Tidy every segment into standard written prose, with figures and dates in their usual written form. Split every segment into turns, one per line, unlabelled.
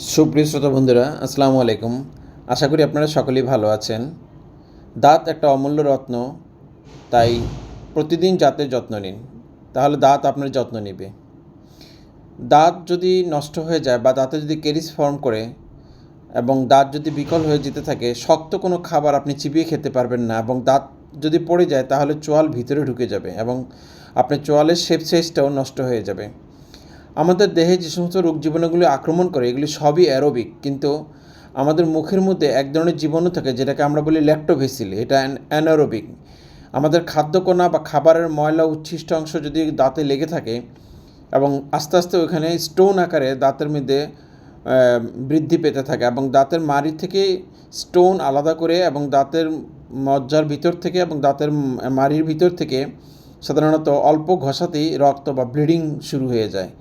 সুপ্রিয় শ্রোতা বন্ধুরা, আসসালামু আলাইকুম। আশা করি আপনারা সকলেই ভালো আছেন। দাঁত একটা অমূল্য রত্ন, তাই প্রতিদিন দাঁতের যত্ন নিন, তাহলে দাঁত আপনার যত্ন নেবে। দাঁত যদি নষ্ট হয়ে যায় বা দাঁতে যদি ক্যারিজ ফর্ম করে এবং দাঁত যদি বিকল হয়ে যেতে থাকে, শক্ত কোনো খাবার আপনি চিবিয়ে খেতে পারবেন না এবং দাঁত যদি পড়ে যায় তাহলে চোয়াল ভিতরে ঢুকে যাবে এবং আপনার চোয়ালের শেপ সাইজটাও নষ্ট হয়ে যাবে। আমাদের দেহে যে সমস্ত রোগ জীবাণুগুলি আক্রমণ করে এগুলি সবই অ্যারোবিক, কিন্তু আমাদের মুখের মধ্যে এক ধরনের জীবাণু থাকে যেটাকে আমরা বলি ল্যাক্টোবেসিল, এটা অ্যানারোবিক। আমাদের খাদ্যকণা বা খাবারের ময়লা উচ্ছিষ্ট অংশ যদি দাঁতে লেগে থাকে এবং আস্তে আস্তে ওখানে স্টোন আকারে দাঁতের মধ্যে বৃদ্ধি পেতে থাকে এবং দাঁতের মাড়ি থেকে স্টোন আলাদা করে এবং দাঁতের মজ্জার ভিতর থেকে এবং দাঁতের মাড়ির ভিতর থেকে সাধারণত অল্প ঘষাতেই রক্ত বা ব্লিডিং শুরু হয়ে যায়।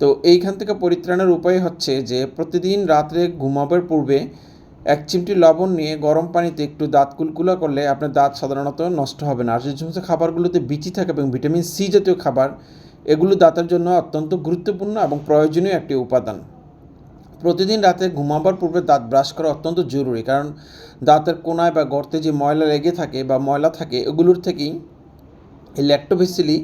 তো এইখান থেকে পরিত্রাণের উপায় হচ্ছে যে প্রতিদিন রাত্রে ঘুমাবার পূর্বে 1 চিমটি লবণ নিয়ে গরম পানিতে একটু দাঁত কুলকুলা করলে আপনার দাঁত সাধারণত নষ্ট হবে না। আর যে সমস্ত খাবারগুলোতে বিচি থাকে এবং ভিটামিন সি জাতীয় খাবার, এগুলো দাঁতের জন্য অত্যন্ত গুরুত্বপূর্ণ এবং প্রয়োজনীয় একটি উপাদান। প্রতিদিন রাতে ঘুমাবার পূর্বে দাঁত ব্রাশ করা অত্যন্ত জরুরি, কারণ দাঁতের কোনায় বা গর্তে যে ময়লা লেগে থাকে বা ময়লা থাকে এগুলোর থেকেই এই ল্যাক্টোবেসিলি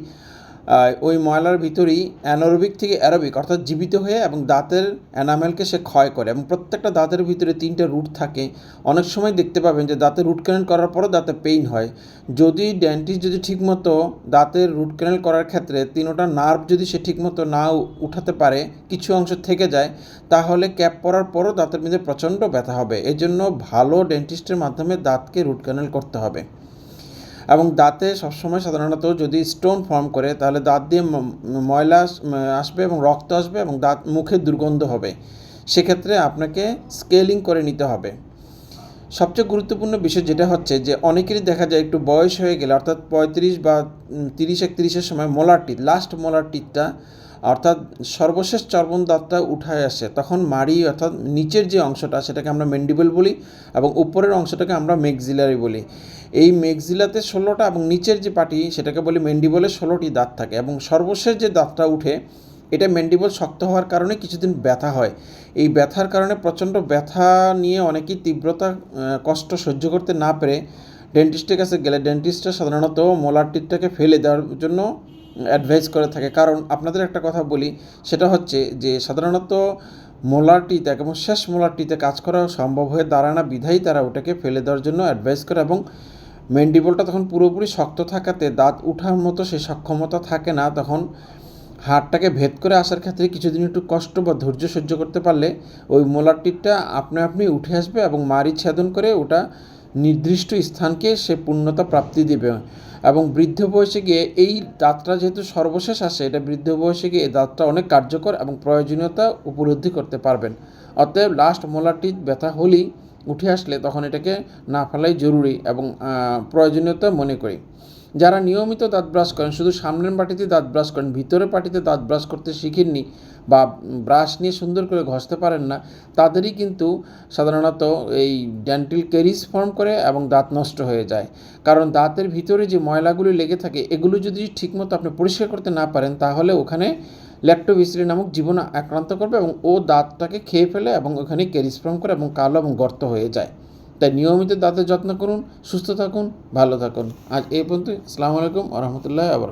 ওই ময়লার ভিতরেই অ্যানারোবিক থেকে অ্যারোবিক অর্থাৎ জীবিত হয়ে এবং দাঁতের এনামেলকে সে ক্ষয় করে এবং প্রত্যেকটা দাঁতের ভিতরে 3টে রুট থাকে। অনেক সময় দেখতে পাবেন যে দাঁতের রুট ক্যানেল করার পরও দাঁতে পেইন হয়। যদি ডেন্টিস্ট যদি ঠিকমতো দাঁতের রুট ক্যানেল করার ক্ষেত্রে 3টা নার্ভ যদি সে ঠিকমতো না উঠাতে পারে, কিছু অংশ থেকে যায়, তাহলে ক্যাপ পরার পরও দাঁতের মধ্যে প্রচণ্ড ব্যথা হবে। এজন্য ভালো ডেন্টিস্টের মাধ্যমে দাঁতকে রুট ক্যানেল করতে হবে। এবং দাঁতে সবসময় সাধারণত যদি স্টোন ফর্ম করে তাহলে দাঁত দিয়ে ময়লা আসবে এবং রক্ত আসবে এবং দাঁত মুখে দুর্গন্ধ হবে। সেক্ষেত্রে আপনাকে স্কেলিং করে নিতে হবে। সবচেয়ে গুরুত্বপূর্ণ বিষয় যেটা হচ্ছে যে অনেকেরই দেখা যায় একটু বয়স হয়ে গেলে অর্থাৎ 35 বা 30-31-এর সময় মোলার টিথ, লাস্ট মোলার টিথটা অর্থাৎ সর্বশেষ চর্বণ দাঁতটা উঠায় আসে, তখন মাড়ি অর্থাৎ নিচের যে অংশটা সেটাকে আমরা ম্যান্ডিবল বলি এবং উপরের অংশটাকে আমরা মেক্সিলারি বলি। এই মেক্সিলাতে 16টা এবং নিচের যে পাটি সেটাকে বলি ম্যান্ডিবলে 16টি দাঁত থাকে এবং সর্বশেষ যে দাঁতটা উঠে এটা ম্যান্ডিবল শক্ত হওয়ার কারণে কিছুদিন ব্যথা হয়। এই ব্যথার কারণে প্রচণ্ড ব্যথা নিয়ে অনেকেই তীব্রতা কষ্ট সহ্য করতে না পেরে ডেন্টিস্টের কাছে গেলে ডেন্টিস্টরা সাধারণত মোলার টিথটাকে ফেলে দেওয়ার জন্য অ্যাডভাইস করে থাকে। কারণ আপনাদের একটা কথা বলি, সেটা হচ্ছে যে সাধারণত মোলার টিথ এবং শেষ মোলার টিথে কাজ করা সম্ভব হয়ে দাঁড়ায় না, বিধায়ী তারা ওটাকে ফেলে দেওয়ার জন্য অ্যাডভাইস করে এবং ম্যান্ডিবলটা তখন পুরোপুরি শক্ত থাকাতে দাঁত উঠার মতো সে সক্ষমতা থাকে না। তখন হাড়টাকে ভেদ করে আসার ক্ষেত্রে কিছুদিন একটু কষ্ট বা ধৈর্য সহ্য করতে পারলে ওই মোলার টিথটা আপনি উঠে আসবে এবং মাড়ি ছেদন করে ওটা নির্দিষ্ট স্থানকে সে পূর্ণতা প্রাপ্তি দেবে। এবং বৃদ্ধ বয়সে গিয়ে এই দাঁতটা যেহেতু সর্বশেষ আসে, এটা বৃদ্ধ বয়সে গিয়ে এই দাঁতটা অনেক কার্যকর এবং প্রয়োজনীয়তা উপলব্ধি করতে পারবেন। অতএব লাস্ট মোলার টিথ ব্যথা হলেই উঠে আসলে তখন এটাকে না ফেলাই জরুরি এবং প্রয়োজনীয়তা মনে করি। যারা নিয়মিত দাঁত ব্রাশ করেন, শুধু সামনের পাটিতে দাঁত ব্রাশ করেন, ভিতরের পাটিতে দাঁত ব্রাশ করতে শিখেননি বা ব্রাশ নিয়ে সুন্দর করে ঘষতে পারেন না, তাদেরই কিন্তু সাধারণত এই ডেন্টাল ক্যারিজ ফর্ম করে এবং দাঁত নষ্ট হয়ে যায়। কারণ দাঁতের ভিতরে যে ময়লাগুলি লেগে থাকে এগুলো যদি ঠিকমতো আপনি পরিষ্কার করতে না পারেন তাহলে ওখানে ল্যাক্টোবেসিলি নামক জীবাণু আক্রান্ত করবে এবং ও দাঁতটাকে খেয়ে ফেলে এবং ওখানে ক্যারিজ ফর্ম করে এবং কালো এবং গর্ত হয়ে যায়। তাই নিয়মিত দাঁতের যত্ন করুন, সুস্থ থাকুন, ভালো থাকুন। আজ এই পর্যন্ত। আসসালামু আলাইকুম ওয়া রাহমাতুল্লাহি ওয়া বারাকাতুহু।